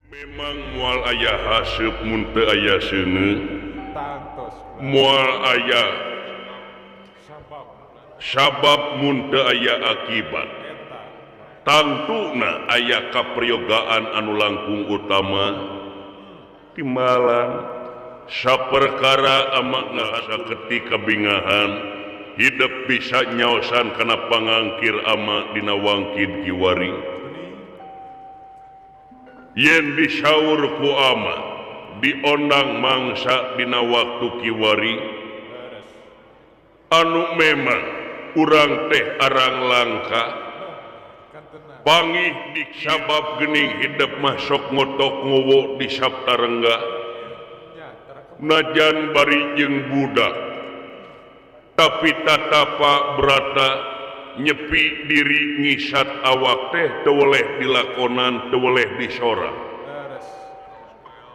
Memang mual ayah haseup mun teu aya seuneu, mual aya sabab mun teu aya akibat. Tangtuna aya kaprayogaan anu langkung utama timbalan saperkara amakna saketik kabingahan hidup bisa nyaosan kana pangangkir ama dina wangkid kiwari. Yen disaur ku ama diondang mangsa dina waktu kiwari anu memang urang teh arang langka pangih dik sabab geuning hidup masuk ngotok ngowo di Saptarengga najan bari jeung budak tapi tatapa berata nyepi diri ngisat awak teh teu weleh dilakonan teu weleh disora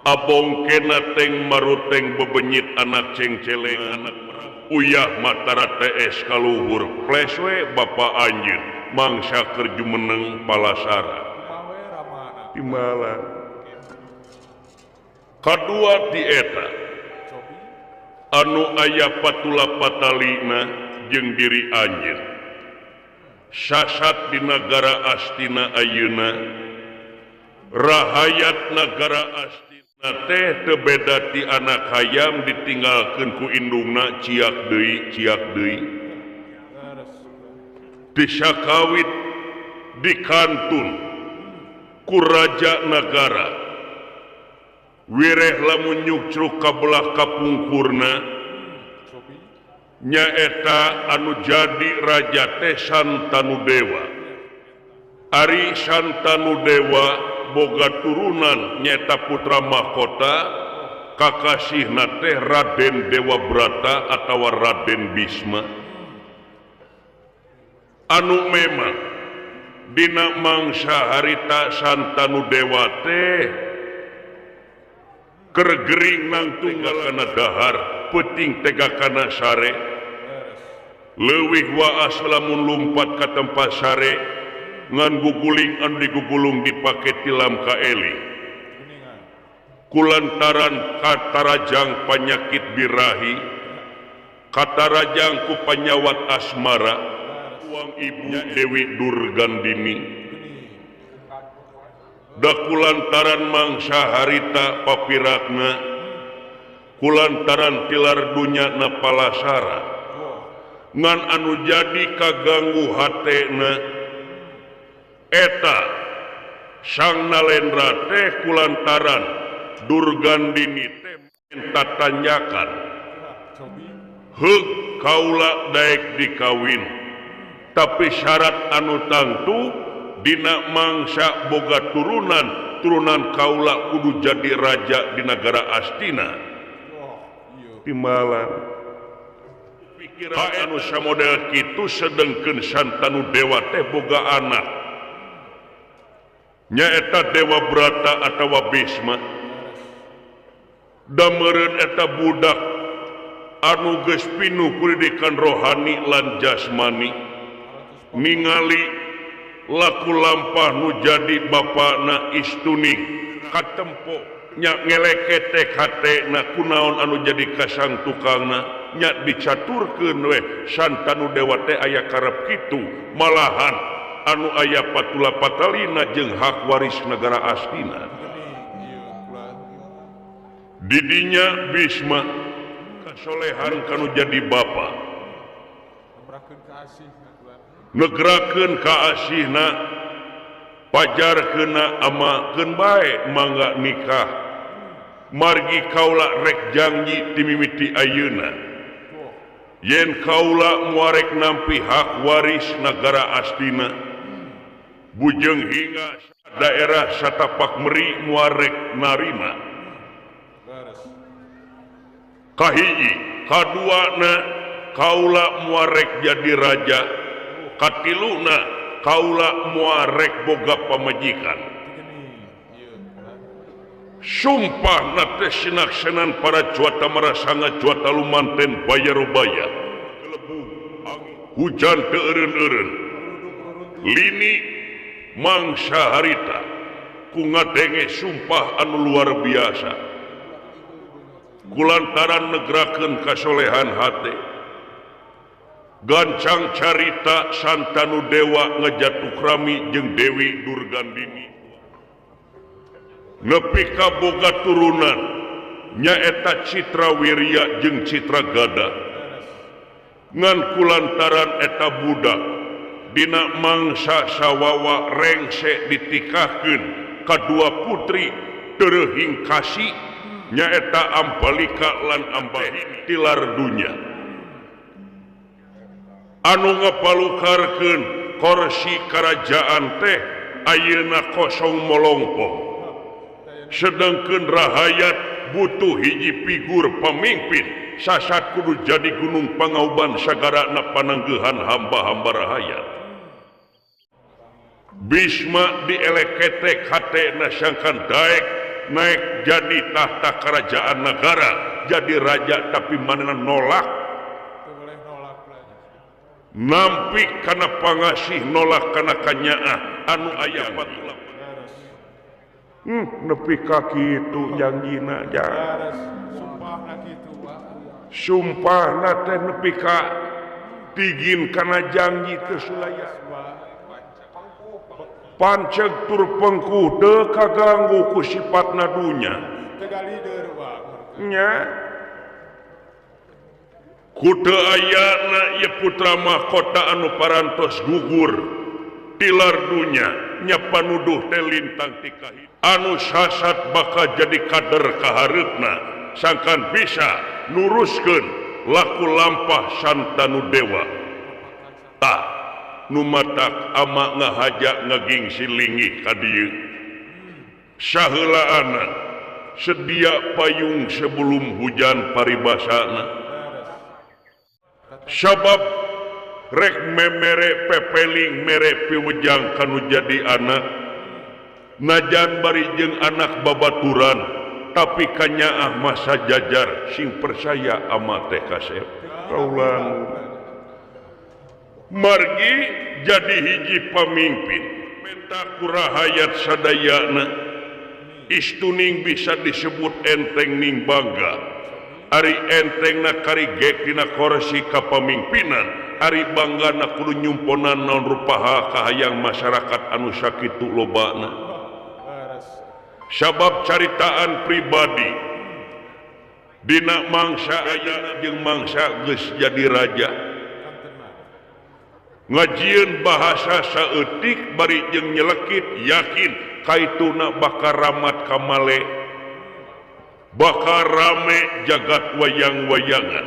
abongkena teng maruteng bebenyit anak cengceleng anak uyah matara TS kaluhur ples we bapa anjeun mangsa keur jumeneng palasara timbalan kadua ti eta anu aya patula patalina jeung diri anjeun sasat di negara Astina ayeuna rahayat negara Astina teh teu beda ti anak hayam ditinggalkeun ku indungna ciak deui disakawit dikantun ku raja negara wireh lamun nyucruk ka belah kapungkurna nyaeta anu jadi raja teh Santanu Dewa. Ari Santanu Dewa boga turunan nyaeta putra mahkota kakasihna teh Raden Dewa Brata atawa Raden Bisma anu memang dina mangsa harita Santanu Dewa teh keur gering nang tunggalana dahar peuting tegakana sare leuwih waas lamun lumpat ka tempat sare ngan guguling anu digugulung dipake tilam ka eli kulantaran katarajang panyakit birahi katarajang ku panyawat asmara uang ibu Dewi Durgandini da kulantaran mangsa harita papirakna kulantaran tilar dunya na palasara ngan anu jadi kaganggu hatena eta Sang Nalendra teh kulantaran Durgandini teh tatanyakan heug kaula daek dikawin tapi syarat anu tangtu dina mangsa boga turunan kaula kudu jadi raja di negara Astina timbalan pikiran anu samodel kitu sedengkeun Santanu Dewa teh boga anak nyaeta Dewa Brata atawa Bisma da meureun eta budak anu geus pinuh pendidikan rohani lan jasmani ningali laku lampah nu jadi bapana istuning katempo nya ngeleketek hatena kunaon anu jadi kasang tukangna nya dicaturkeun we Santanu Dewa teh aya karep kitu malahan anu aya patula patalina jeung hak waris negara Astina didinya Bisma kasolehan kanu jadi bapa negrakeun ka asihna pajarkeunna amakeun bae mangga nikah margi kaula rek janji ti mimiti ayeuna yen kaula muarek nampi hak waris negara Astina bujeng hingga daerah satapak meri muarek narima kahiji kaduana kaula muarek jadi raja katiluna kaula muarek boga pamajikan sumpah nate sinaksenan para cuata marasanga cuata lumanten bayar-bayar hujan teu eureun-eureun lini mangsa harita ku ngadenge sumpah anu luar biasa kulantaran negrakeun kasolehan hate gancang carita Santanu Dewa ngejatuh rami jeung Dewi Durgandini nepi ka boga turunan nyaeta Citra Wirya jeung Citra Gada ngan kulantaran eta budak dina mangsa sawawa rengse ditikahkeun kadua putri terehing kasih nyaeta Ampalika lan Ambahini tilar dunya anu ngapalukarkeun kursi kerajaan teh ayeuna kosong molongpong sedangkeun rahayat butuh hiji figur pemimpin sasat kudu jadi gunung pangauban sagarana pananggehan hamba-hamba rahayat Bisma dieleketek hatena sangkan daek naik jadi tahta kerajaan negara jadi raja tapi manehna nolak nampi kana pangasih nolak kana kanyaah anu aya patulah nepi ka kitu janjina sumpahna teh nepi ka tigin kana janji teu sulaya panceg tur pengku teu kaganggu ku sifatna dunya nya kudu ayana ieu putra mahkota anu parantos gugur tilar dunya nya panuduh teh lintang ti kahid anu sasat bakal jadi kader kahareupna sangkan bisa nuruskeun laku lampah Santanu Dewa nu matak ama ngahaja ngaging silingi ka dieu saheulaana sedia payung sebelum hujan paribasana sabab rek memere pepeling mere piwejang kanu jadi anak najan bari jeung anak babaturan tapi kanyaah masa jajar sing percaya ama teh kasep kaulang margi jadi hiji pamimpin menta kurahayat sadayana istuning bisa disebut enteng ning bangga ari entengna karigek dina kursi kapamimpinan ari banggana kudu nyumponan naon rupaha kahayang masyarakat anu sakitu lobana sabab caritaan pribadi dina mangsa aya jeung mangsa geus jadi raja ngajieun bahasa saeutik bari jeung nyelekit yakin kaituna bakal ramat kamale bakal rame jagat wayang-wayangan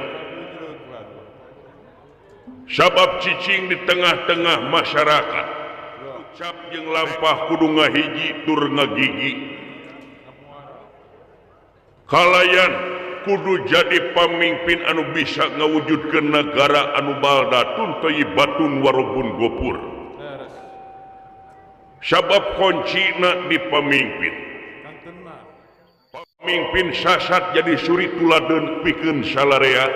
sabab cicing di tengah-tengah masyarakat ucap jeung lampah kudu ngahiji tur ngagigi kalayan kudu jadi pamimpin anu bisa ngawujudkeun negara anu baldatun thayyibatun warubun gopur sabab kuncina di pamimpin pamimpin sasat jadi suri tuladeun pikeun salarea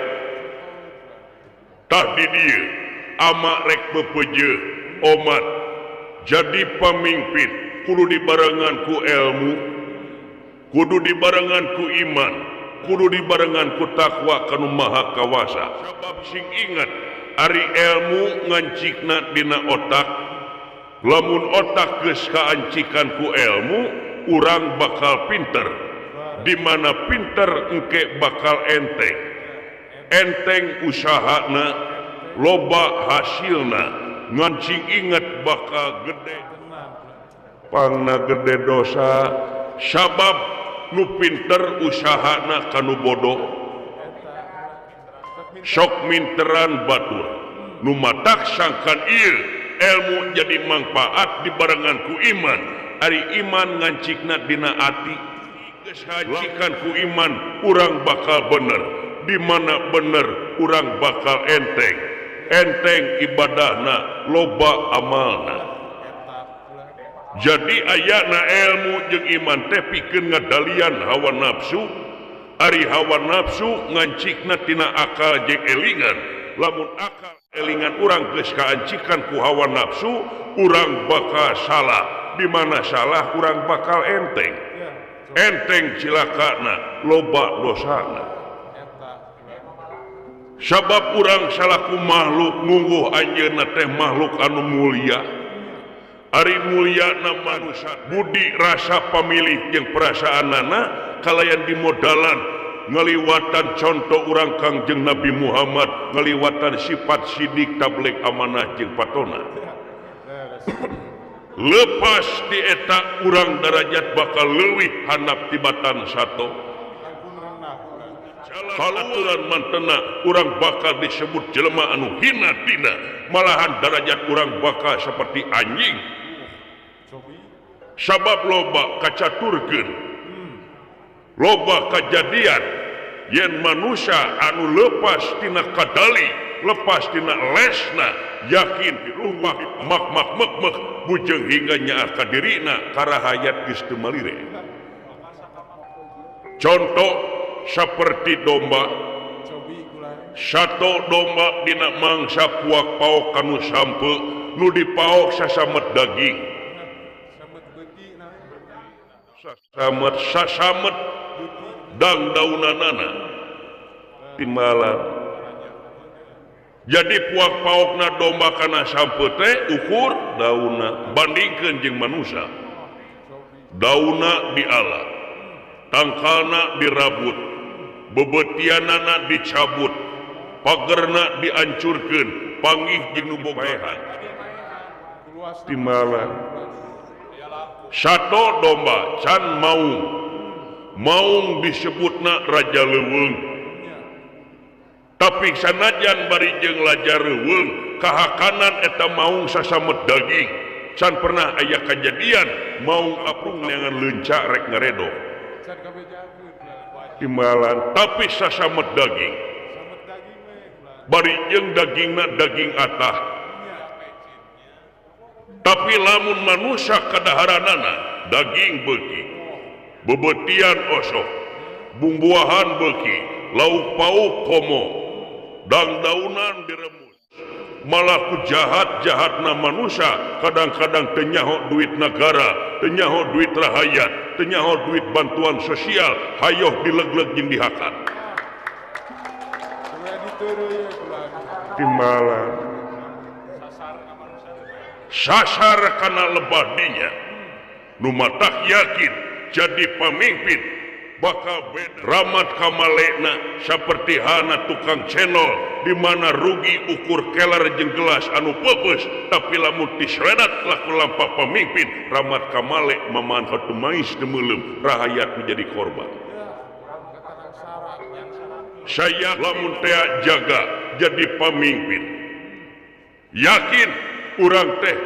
tah di dieu ama rek bepeujeuh omat jadi pamimpin kudu dibarengan ku ilmu kudu dibarengan ku iman kudu dibarengan ku takwa kanu maha kawasa sabab sing ingat ari ilmu ngancikna dina otak lamun otak geus kaancikan ku ilmu urang bakal pinter di mana pinter engke bakal enteng usahana loba hasilna ngancing ingat bakal gede pangna gede dosa sabab nu pinter usahana kanu bodoh sok minteran batur nu matak sangkan ieu ilmu jadi manfaat dibarengan ku iman ari iman ngancikna dina ati geus ngancikan ku iman urang bakal bener di mana bener urang bakal enteng ibadahna loba amalna jadi ayana ilmu jeung iman teh pikeun ngadalian hawa nafsu ari hawa nafsu ngancikna tina akal jeung elingan lamun akal elingan urang geus kaancikan ku hawa nafsu urang bakal salah di mana salah kurang bakal enteng cilakana loba dosana sabab kurang salaku makhluk ngungguh anjeunna teh makhluk anu mulia ari mulia na manusia budi rasa pamilih jeung perasaanana kalayan di modalan ngaliwatan contoh urang Kangjeng Nabi Muhammad ngaliwatan sifat sidik tabligh amanah jeung patona lepas di eta urang derajat bakal leuwih handap tibatan sato kalauran mantena urang bakal disebut jelema anu hina tina malahan derajat urang bakal seperti anjing sabab loba kacaturkeun loba kejadian yen manusia anu lepas tina kadali lepas tina lesna yakin rumah mak bujeng hingga nyaar ka dirina karahayat geus teu malire contoh seperti domba satu domba dina mangsa puak paok kanu sampe nu dipaok sasamet daging sasamet dang daunanana timbalan jadi puak paokna domba kana sampe teh ukur dauna bandingkeun jeung manusia dauna dialat tangkalna dirabut bebetianana dicabut pagerna diancurkeun panggih jeung nu bogaehan timbalan sato domba can maung disebutna raja leuweung tapi sanajan bari jeung lajar leuweung kahakanan eta maung sasamet daging can pernah aya kejadian maung apung neangan leunca rek ngaredo timbalan tapi sasamet daging bari jeung dagingna daging atah tapi lamun manusia kadaharanana daging beuki bebetian osok bumbuahan beuki lauk pauk komo dang daunan diremus malah ku jahatna manusia kadang-kadang teu nyaho duit negara teu nyaho duit rahayat teu nyaho duit bantuan sosial hayoh dilegleg jeung dihakat timbalan sasar kana lebah dinya nu matak yakin jadi pemimpin bakal beda ramat kamalena seperti hana tukang cendol di mana rugi ukur keler jeung gelas anu peupeus tapi lamun disredat laku lampa pemimpin ramat kamale mamanfaat mais demeulem rahayat menjadi korban saya lamun teh jaga jadi pemimpin yakin urang teh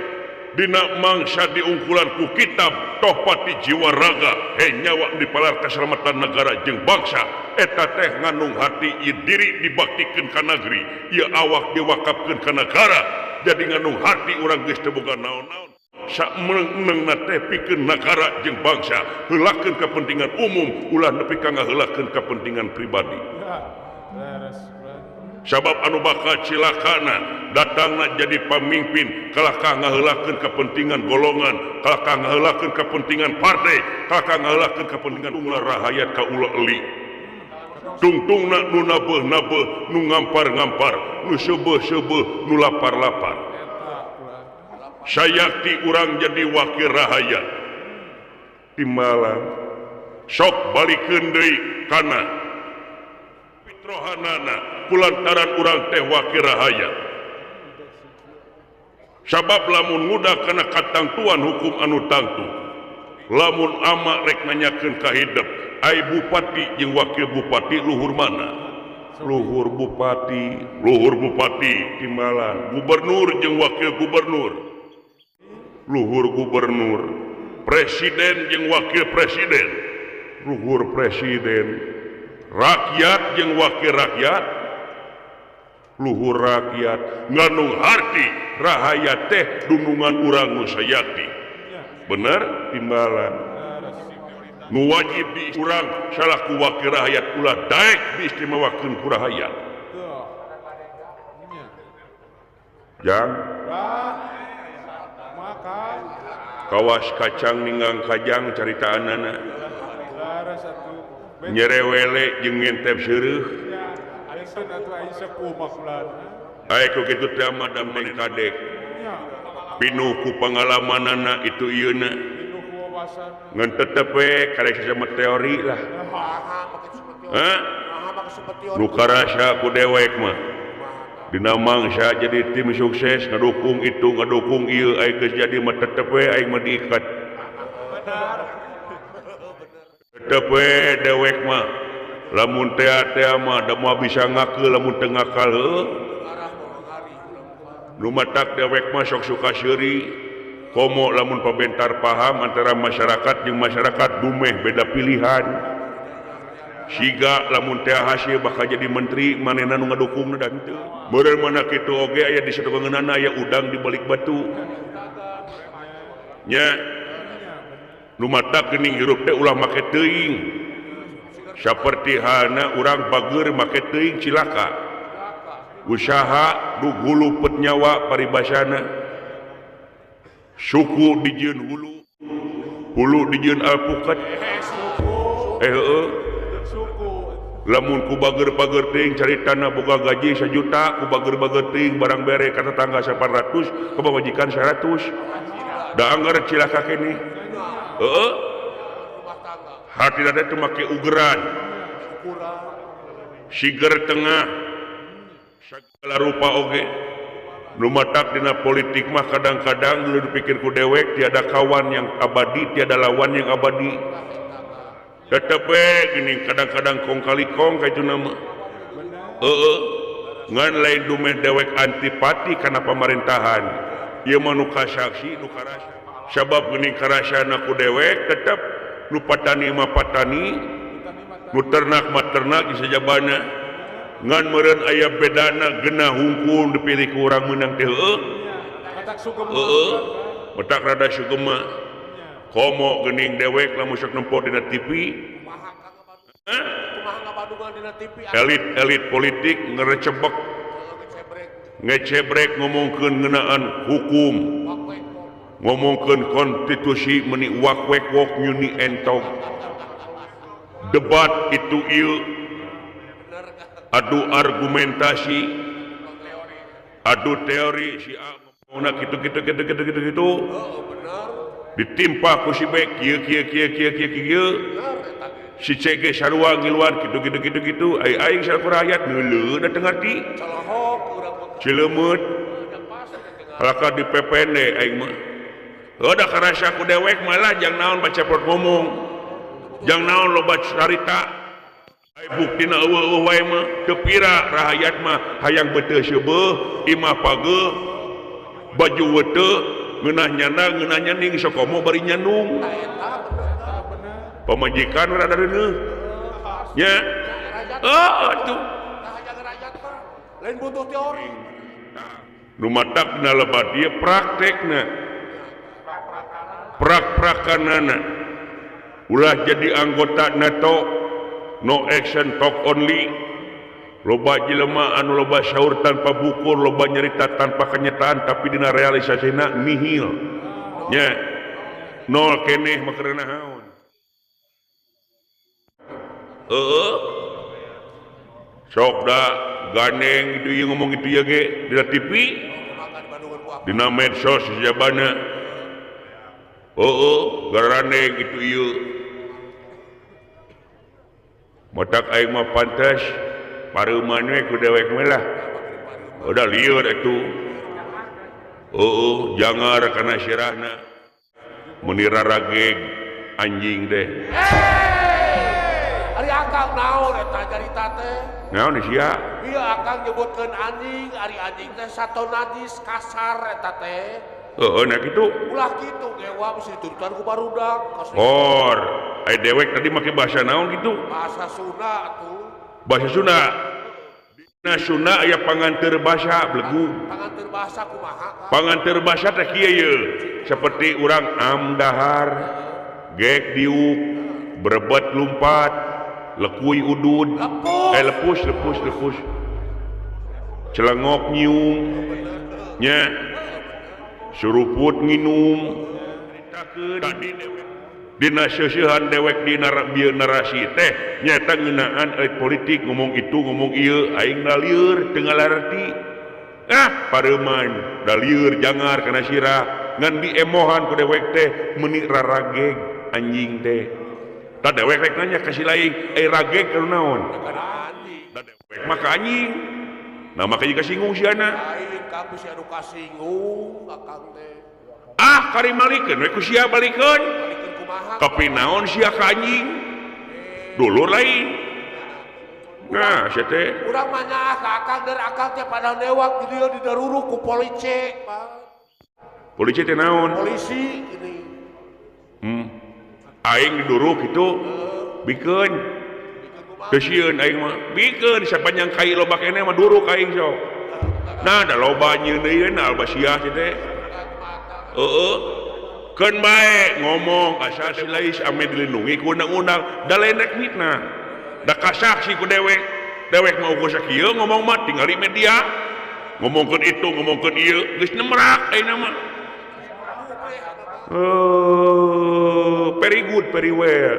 dina mangsa diungkulan ku kitab toh pati jiwa raga nyawa dipalar keselamatan negara jeung bangsa eta teh ngandung hati ieu diri dibaktikeun ka negeri ieu awak diwakafkeun ka negara jadi ngandung hati urang geus teu boga naon-naon sameungeungna teh pikeun negara jeung bangsa heulakeun kepentingan umum ulah nepi ka ngaheulakeun kepentingan pribadi sabab anu bakal cilakana datangna jadi pemimpin kalahkah ngaheulakeun kepentingan golongan kalahkah ngaheulakeun kepentingan partai kalahkah ngaheulakeun kepentingan ulah rahayat ka ulah eli tungtungna nu nabeuh-nabeuh nu ngampar-ngampar nu seubeuh-seubeuh nu lapar-lapar sayakti urang jadi wakil rahayat timbalan sok balikeun deui kana pitrohanana kulantaran urang teh wakil rahayat sabab lamun mudah kana katangtuan hukum anu tangtu lamun ama rek nanyakeun ka hidup ai bupati jeung wakil bupati luhur mana luhur bupati timbalan gubernur jeung wakil gubernur luhur gubernur presiden jeung wakil presiden luhur presiden rakyat jeung wakil rakyat luhur rakyat ngandung harti rahayat teh dunungan urang nu sayakti bener timbalan nu wajib di urang salaku wakil rakyat ulah daek diistimewakeun ku rahayat jang kawas kacang ninggang kajang caritaanana nyerewele jeung ngentep seureuk aya ku kitu teh mah dameng kadek pinuh ku pangalamanana itu ieuna ngan tetep we karek sama teori lah nu karasa ku dewek mah dina mangsa jadi tim sukses ngadukung itu ngadukung ieu aya geus jadi mah tetep we aing mah diikat tetep we dewek mah lamun teh mah da moal bisa ngakeul lamun teu ngakal heuh nu matak dewek mah sok suka seuri komo lamun pabentar paham antara masyarakat jeung masyarakat dumeh beda pilihan siga lamun teh hasil bakal jadi menteri manehna nu ngadukungna dan teu meureun mana kitu oge aya di satungeunana aya udang di balik batu nya nu matak geuning hirup teh ulah make teuing saperti halna urang bager make teuing cilaka usaha nu gulupet nyawa paribasana suku dijieun hulu dijieun alpukat lamun ku bager-bager teuing caritana boga gaji 1 juta ku bager-bager teuing barang bere ka tetangga 800 ka pamajikan 100 da anggar cilaka kene hati teh teu make ugeran siger tengah segala rupa oge nu matak dina politik mah kadang-kadang lu dipikir ku dewek tiada kawan yang abadi tiada lawan yang abadi tetep gini kadang-kadang kong kali kong kayak itu nama ngan lain dumeh dewek antipati karena pemerintahan ieu mah nu kasaksi nu karasa sabab geuning karasana ku dewek tetep nu patani mah patani nu ternak mah ternak di sajabana ngan meureun aya bedana geunah hungkul dipilih ku urang meunang teh metak rada sugema komo geuning dewek lamun sok nempo dina TV elit politik ngerecebek ngecebrek ngomongkeun ngeunaan hukum ngomongkeun konstitusi meuni wak-wek-wok nyuni entong debat itu ieu adu argumentasi adu teori si A ngomongna kitu ditimpa ku si B kieu si C ge sarua ngiluan gitu aing saku rakyat neuleuh da teu ngarti cileumut halaka dipepende aing mah da karasa ku dewek malah jang naon baca prot ngomong jang naon loba carita ai buktina eueuh wae mah teu pira rakyat mah hayang beuteuh seubeuh imah pageuh baju weuteuh ngeunah nyaning sokomo bari nyanung pamajikan rada reuneuh nya atuh lain butuh teori nu matak dina lebat ieu praktekna prak-prakanana ulah jadi anggota NATO no action talk only loba jelema anu loba syaur tanpa bukur loba nyarita tanpa kenyataan tapi dina realisasina nihil nya nol keneh makarena naon sok da gandeng itu ieu ngomong itu ya ge dina TV dina medsos jabana garandeng itu ieu matak aing mah pantes pareuman we ku dewek mah lah udah lieur atuh jangar kana sirahna meni rarageg anjing deh ari akang naon eta carita teh naon sia ieu akang nyebutkeun anjing ari anjing teh sato najis kasar eta teh nah kitu ulah kitu gewa mesti diturutan ku barudak or ai dewek tadi make bahasa naon gitu bahasa Sunda atuh bahasa Sunda dina Sunda aya panganteur basa blegu panganteur basa kumaha panganteur basa teh kieu ye seperti urang amdahar gek diuk berebet lumpat lekui udud lepus celengok nyiung nya suruput nginum dina seueuhan dewek dina narasi teh nyata ngeunaan elit politik ngomong itu ngomong ieu aing lieur teu ngalarti pareman da lieur jangar kana sirah ngan diemohan ku dewek teh meuni rarageg anjing teh da dewek rek nanya ka si laing rageg ka naon da dewek maka anjing nah maka jika singgung siana aing kang bisa anu kasinggung akang teh karimalikeun we ku sia balikeun tapi naon sia ka anjing dulur lain nah sia teh urang mah nyaah ka akang dan akang teh pada newak di dieu didaruru ku polisi polisi teh naon polisi ini aing diduru kitu bikeun teu sieun aing mah bikeun sapanjang kai loba keneh mah duru ka aing sok nah da loba nyeuneun albasiah teh keun bae ngomong asal si lais ame dilindungi ku undang-undang da lain rek mitna da kasaksi ku dewek mau ku sakieu ngomong mah tinggal di media ngomongkeun itu ngomongkeun ieu geus nemrak ayeuna mah very good very well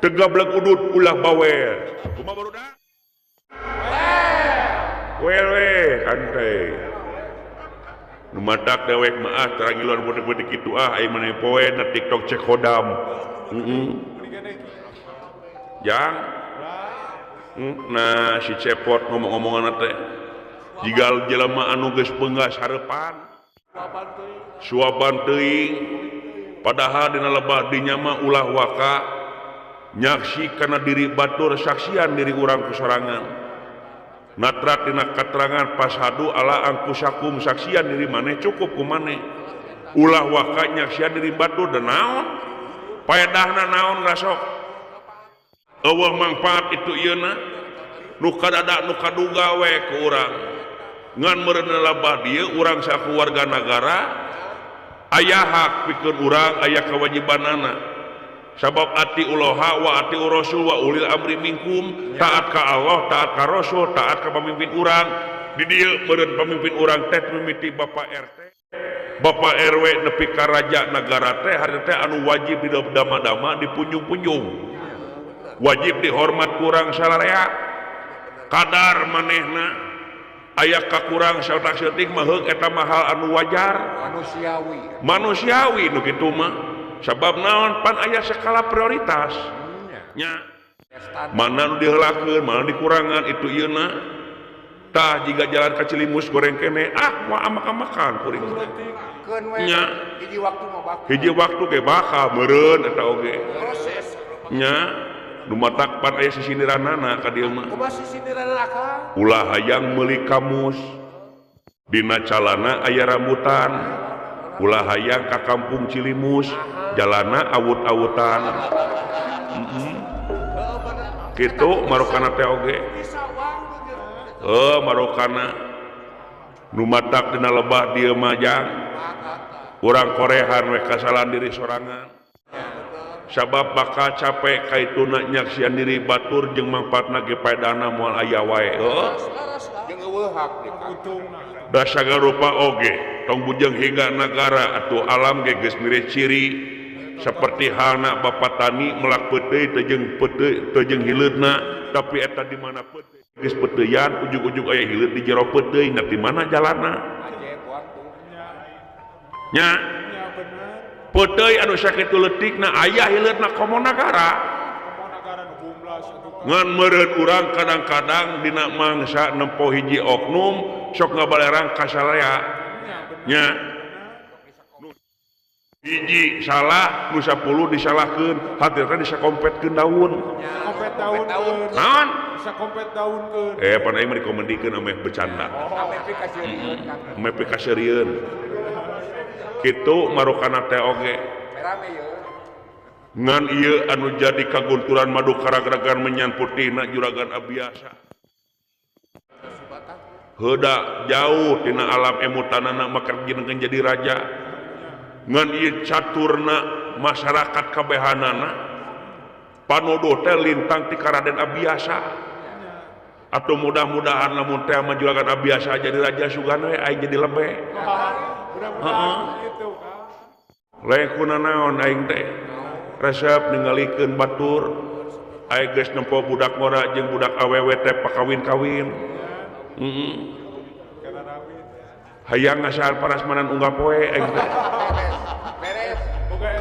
tegableg udut ulah bawel kumaha barudak well santai numadak dewek mah terangiluan budak-budak kitu aing maneh poe na TikTok cek hodam jang nah si cepot ngomong-ngomongan teh jigal jelema anu geus beungas hareupan suaban teuing padahal dina lebah dinya mah ulah waka nyaksi kana diri batur saksian diri urang kusorangan natrat dina katerangan pashadu ala angkusakum saksian diri maneh cukup ku maneh ulah waka nyaksian diri batur dan naon paedahna naon rasok eueuh mangpaat itu ieuna nu kadada nu kaduga we ku urang ngan meureun labah dieu urang sakeluarga nagara aya hak pikeun urang aya kewajibanana sabab ati uloha wa ati rasul wa ulil amri minkum taat ka Allah taat ka rasul taat ka pamimpin urang di dieu meureun pamimpin urang teh mimiti bapak RT bapak RW nepi ka raja nagara teh hari teh anu wajib didama-dama dipunjung-punjung wajib dihormat kurang salarea kadar manehna aya ka kurang saeutik mah heug eta mah hal anu wajar manusiawi nu kitu mah sabab naon pan aya skala prioritas nya mana nu diheulakeun mana dikurangan itu ieuna tah jiga jalan ka Cilimus goreng kene moal amak-amakan kuring nya hiji waktu ge bakal meureun eta oge nya nu matak pan aya sisindiranana ka dieu mah kumaha sisindiranana akang ulah hayang meuli kamus dina calana aya rambutan ulah hayang ka kampung Cilimus jalana awut-awutan gitu marokana teh oge marokana nu matak dina lebah dieu mah jang urang korehan we kasalan diri sorangan sabab bakal capek kaituna nyaksian diri batur jeung mangpaatna ge paedahna moal aya wae jeung eueuh hak da sagarupa oge tong bujang hingga negara atau alam ge geus mirip ciri seperti halna bapak tani melak peuteuy teu jeung hileutna tapi eta di mana peuteuy geus peuteuyan ujug-ujug aya hileut di jero peuteuy di mana jalanna nya peuteuy anu sakitu leutikna aya hileutna komo nagara ngan meureun urang kadang-kadang dina mangsa nempo hiji oknum sok ngabalerang ka salaya nya hiji salah nu 10 disalahkeun hadirna disakompetkeun daun naon disakompet daunkeun pan aing mah dikomendikeun ameh bercanda ameh pikaseureun kitu marokana teh oge ngan ieu anu jadi kagunturan madu karagaragan menyan putihna juragan abiasa heuda jauh tina alam emutanana maka jadi raja ngan ieu caturna masyarakat kabehanana panodoh teh lintang ti Raden Abiasa atau mudah-mudahan lamun teh mah juragan Abiasa jadi raja sugan we aing jadi lebe lain kuna naon aing teh resep ningalikeun batur aing geus nempo budak ngora jeung budak awewe teh pakawin-kawin hayang ngasaan parasmanan unggah poe aing teh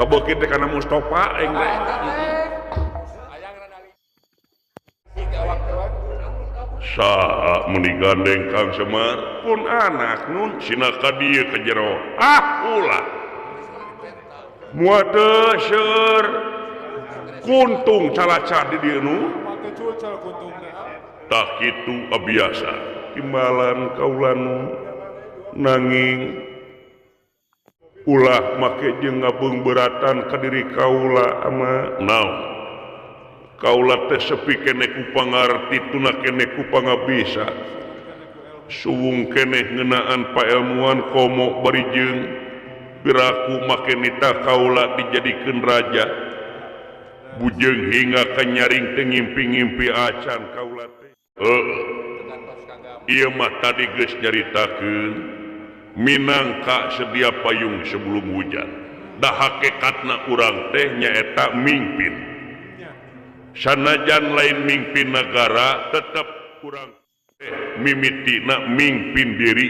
kabeuki teh kana Mustofa aing teh saha meni gandeng Kang Semar pun anak nun sina ka dieu ka jero ulah moal teu seur kuntung calaca di dieu nu tah kitu biasa timbalan kaula nu nanging ulah make jeung ngabeung beratan ka diri kaula ama naon kaula teh sepi keneh ku pangarti tuna keneh ku pangabisa suwung keneh ngeunaan pailmuan komo bari jeung piraku make nita kaula dijadikeun raja bujeng hingga ka nyaring teh ngimpi-ngimpi acan kaula teh ieu mah tadi geus nyaritakeun minangka sedia payung sebelum hujan da hakikatna urang teh nyaeta mingpin sanajan lain mingpin negara tetap urang mimitina mingpin diri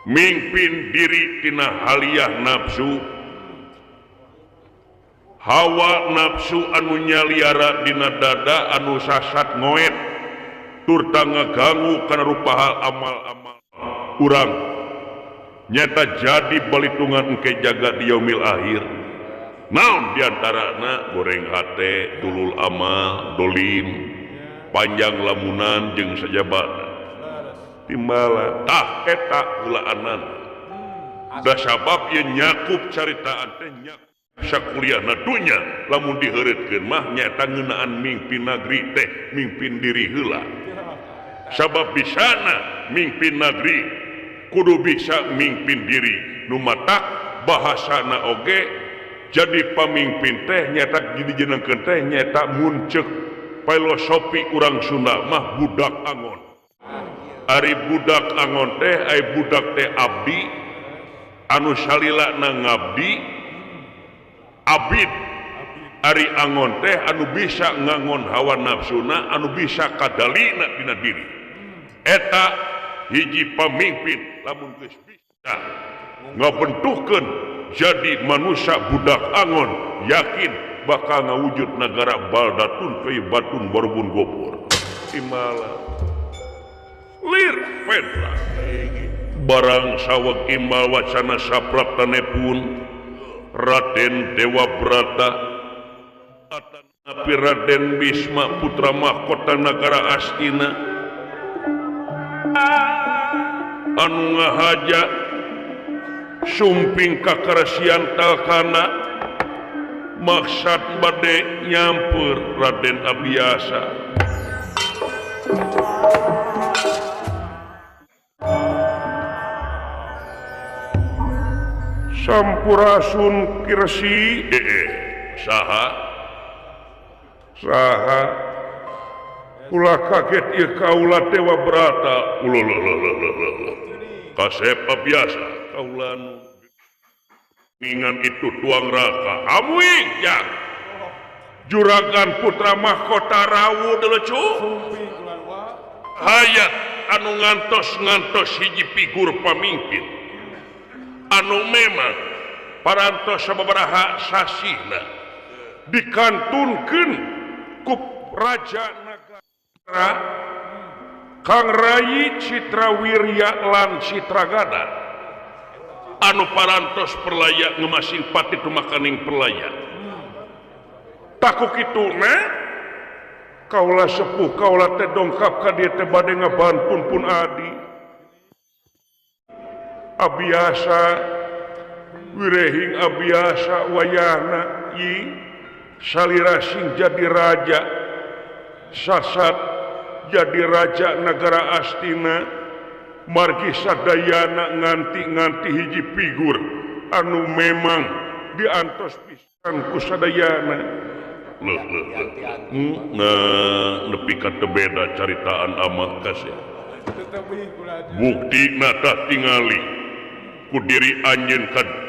mingpin diri tina haliyah nafsu hawa nafsu anu nyaliara dina dada anu sasat ngoet turta ngaganggu kana rupaha amal-amal urang nyata jadi balitungan engke jaga di yaumil akhir naon diantarana goreng hate dulul amal dolim panjang lamunan jeung sajabana timbala tah eta gulaanan da sabab ieu nyakup caritaan teh nyakup sakuliahna dunya lamun diheureutkeun mah nyaeta ngeunaan mingpin negeri teh mingpin diri heula sabab bisana mingpin negeri kudu bisa mingpin diri nu matak bahasana oge jadi pamimpin teh nyata dijenengkeun teh nyata muncek filosofi urang Sunda mah budak angon ari budak angon teh ai budak teh abdi anu salila na ngabdi abid ari angon teh anu bisa ngangon hawa nafsuna anu bisa kadalina dina diri eta hiji pamimpin lamun geus bisa ngabentukeun jadi manusia budak angon yakin bakal ngawujud negara baldatun kaibatun warbun gopur imala lir pedra barang saweg imal wacana sapraptanepun Raden Dewa Brata atanapi Raden Bisma putra mahkota negara Astina anu ngahaja sumping kakarasian talkana maksud bade nyampur Raden Abiyasa sampurasun kirsi saha ulah kaget ieu kaula Dewa Brata kasep biasa kaula ningan itu tuang raka amuing yang juragan putra mahkota rawu delecu hayat anu ngantos hiji figur pamimpin anu memang parantos sababaraha sasina dikantunkeun ku raja nagara Kang Rayi Citrawirya lan Citragada anu parantos perlaya ngemasing pati tumakaning perlaya takuk kituna kaula sepuh kaula teh dongkap ka dieu teh bade ngabantun pun adi Abiyasa wirehing Abiyasa wayahna i salira sing jadi raja sasat jadi raja negara Astina margi sadayana nganti hiji figur anu memang diantos pisan ku sadayana nepi ka teu beda caritaan ama kasih bukti nata tingali ku diri anjeun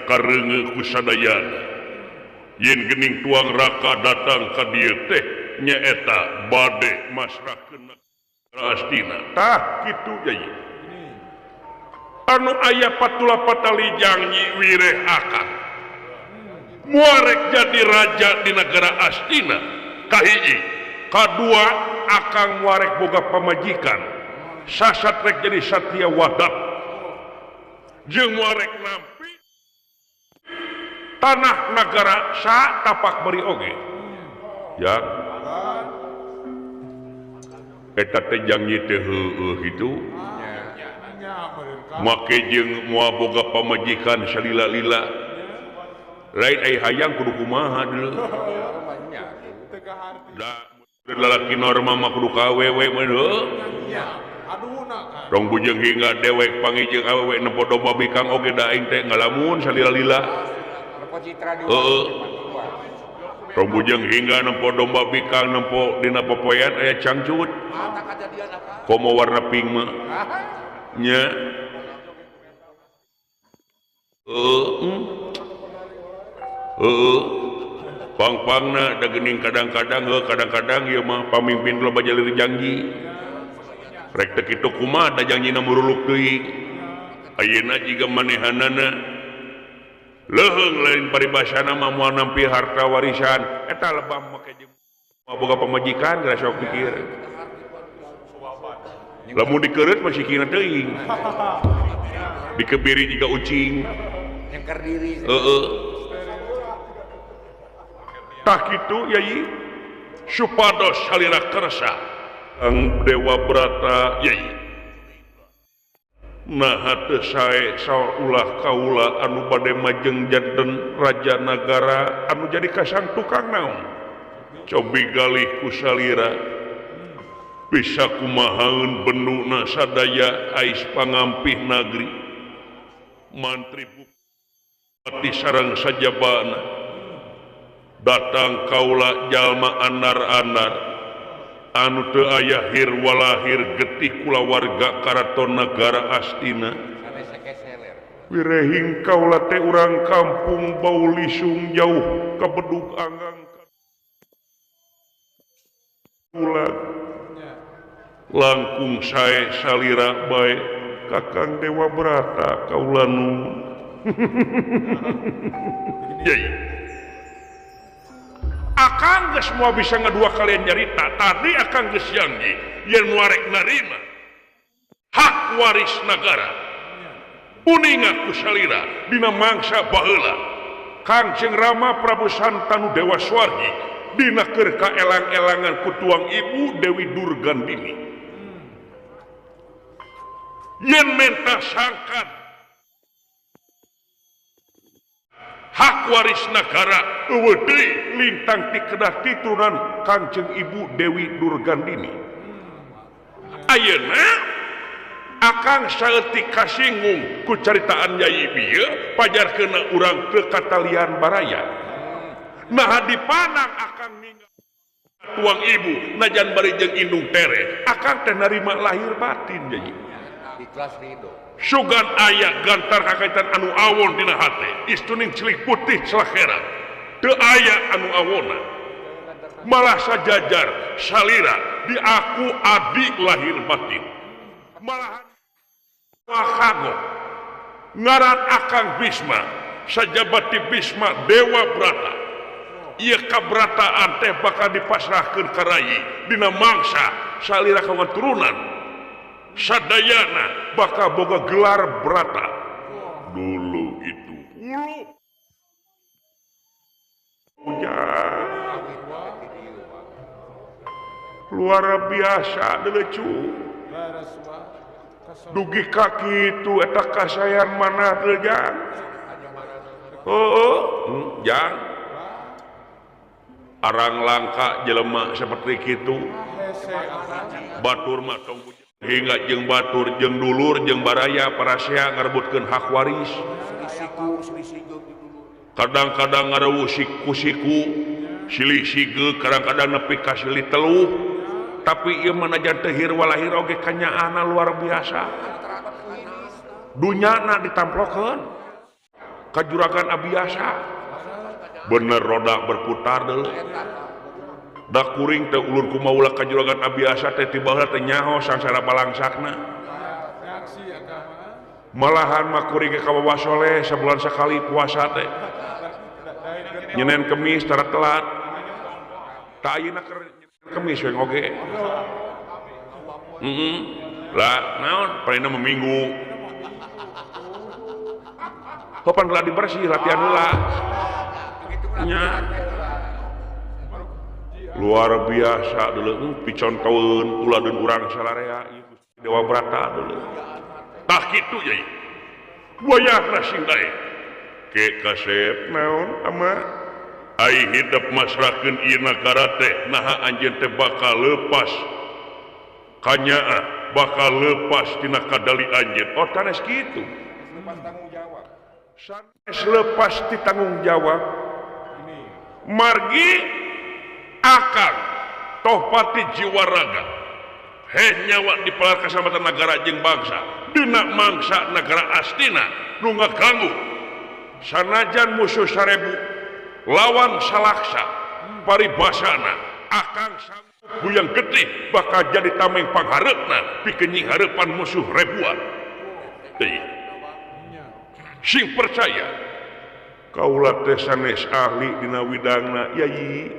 kareungeun ku sadayana yen geuning tuang raka datang ka dieu teh nyaeta bade masrahkeun Astina tah kitu Yai anu aya patula patali janji wireh akang muarek jadi raja di negara Astina kahiji kadua akang muarek boga pamajikan sasat rek jadi satria wadap jeung muarek nampi tanah negara sa tapak beri oge ya eta teh janji teh heueuh kitu make jeung moal boga pamajikan salila-lila lain ai hayang kudu kumaha deuleu da lalaki norma mah kudu ka awewe mah heuh rong bujeng hingga dewek pangijeng awewe nempo domba bikang oge da aing teh ngalamun salila-lila heuh rong bujeng hingga nempo domba bikang nempo dina popoyan aya cangcut komo warna pink mah nya pang-pangna da geuning kadang-kadang ieu mah pamimpin loba jalur janji rek teu kitu kumaha da janjina muruluk teuing ayeuna jiga manehanana leheung lain paribasana mah moal nampi harta warisan eta lebam make jeung boga pamajikan geura sok pikir lamun dikeureut masih kina teuing dikebiri jiga ucing nyengker diri tah kitu Yai supados salira kersa ang Dewa Brata Yai nah teu sae saulah kaula anu bade majeng janten raja nagara anu jadi kasang tukang naon cobi galih ku salira bisa kumahaeun benduna sadaya ais pangampih nagri mantri bupati sareng sajabana datang kaula jalma andar-andar anu teu aya hir walahir getih kula warga karaton nagara Astina wirehing kaula teh urang kampung bau lisung jauh ka bedug anggang ulang langkung sae salira bae Kakang Dewa Brata kaula nuhun Yai akang geus moal bisa ngadua kalian nyarita tadi akang geus janji yen muarek narima hak waris nagara uninga ku salira dina mangsa baheula Kangjeng Rama Prabu Santanu Dewa Swargi dina keur kaelang-elangan ku tuang ibu Dewi Durgandini yen menta sangkan hak waris negara eueuh deui lintang ti kedah titurunan Kangjeng Ibu Dewi Durgandini ayeuna akang saeutik kasinggung ku caritaan Yai bieu pajarkeuna urang teu katalian baraya nah dipanang akang ninggal tuang ibu najan bari jeung indung tere akang teh narima lahir batin Yai ikhlas ridho sugan aya gantar kakaitan anu awon dina hate istuning cilik putih celakera teu aya anu awona malah sajajar salira di aku adik lahir batin malahan wakago ngaran akang Bisma sajabati Bisma Dewa Brata ieu kabrataan teh bakal dipasrahkeun ka rai dina mangsa salira kawan turunan sadayana bakal boga gelar Brata dulu itu luar biasa delecu dugi kaki itu eta kasayan mana teu jang jang arang langka jelema seperti kitu batur mah tong hingga jeung batur jeung dulur jeung baraya parasea ngarebutkeun hak waris kadang-kadang ngarewu siku-siku silih sige kadang-kadang nepi ka silih teluh tapi ieu mah najan teu hir walahir oge kanyaana luar biasa dunyana ditamplokeun ka juragan Abiasa bener roda berputar deuleu da kuring teh ulun ku maula ka juragan Abiasa teh tibaheula teh nyaho sangsara balangsakna malahan mah kuring ke kabawa soleh sabulan sakali puasa teh nyenen kemis tara telat tak ayeuna kemis we ngoge lah naon palinna minggu kapan gladi bersih latihan heula nya luar biasa dulu picontoeun uladeun urang salarea ieu Gusti Dewa Brata dulu tah kitu yai wayahna sing dae ke kasep naon ama ai hidup masrakeun ieu nagara teh naha anjeun teh bakal leupas kanyaa bakal leupas tina kadali anjeun oh tanes kitu sanes lepas ti tanggung jawab margi akang toh pati jiwa raga nyawa di pelar kasamatan negara jeung bangsa dina mangsa negara astina nu ngaganggu sanajan musuh sarebu lawan salaksa paribasana akang sanggup buyang getih bakal jadi tameng panghareupna pikeun nyinghareupan musuh ribuan sing percaya kaula teh sanes ahli dina widangna yai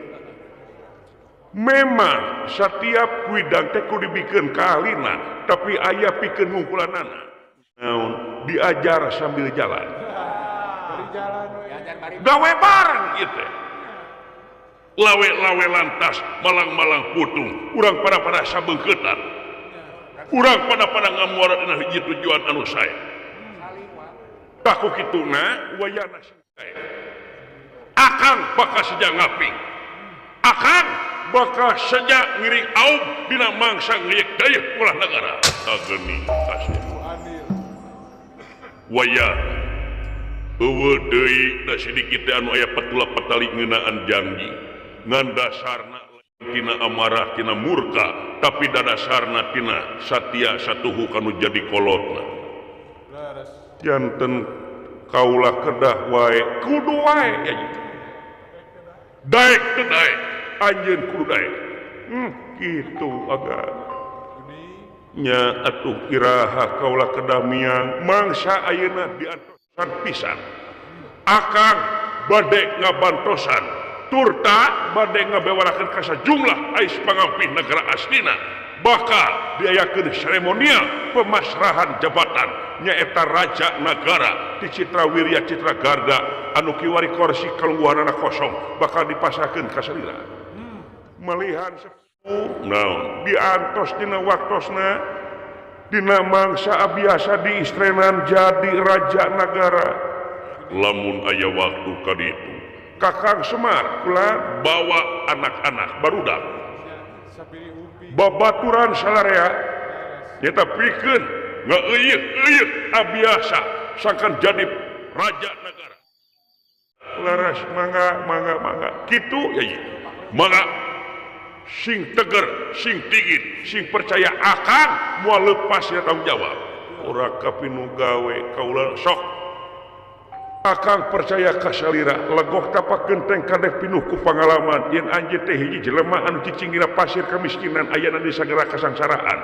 memang setiap widang teh kudu dibikeun kahalina tapi aya pikeun ngungkulanana naon diajar sambil jalan gawe bareng gitu lawe-lawe lantas malang-malang putung urang pada sabeungkeutan urang pada ngamuara dina hiji tujuan anu sae kaku kituna wayana sae akang bakal saja ngaping akang bakal saja ngiring aub dina mangsa ngeyek dayeuh ulah negara ageni kasih wayah eueuh deui da sidikit anu aya patula patali ngeunaan janji ngan dasarna tina amarah tina murka tapi dadasarna tina satia satuhu kanu jadi kolotna janten kaulah kedah wae kudu wae daek teu daek anjeun kudu daek kitu aga nya atuh iraha kaulah kedah miang mangsa ayeuna diantosan pisan akang bade ngabantosan turta bade ngabewarakeun ka sajumlah ais pangampih negara astina bakal diayakeun seremonial pemasrahan jabatan nyaeta raja negara di Citra Wirya Citra Garda anu kiwari kursi kalungguhanana kosong bakal dipasahkeun ka salila malihan sepuh naon diantos dina waktosna dina mangsa biasa diistrenan jadi raja negara lamun aya waktu kaditu Kakang Semar kula bawa anak-anak barudak babaturan salarea nyata pikeun ngaeuyeuk-euyeuk abiasa sangkan jadi raja negara laras mangga kitu ya mangga sing teger sing tinggi sing percaya akang moal leupas ya tanggung jawab ora kapinu gawe kaula sok akang percaya ka salira legok tapak genteng kadeh pinuh ku pangalaman yen anjeun teh hiji jelema anu cicing dina pasir kemiskinan ayana di sagara kasangsaraan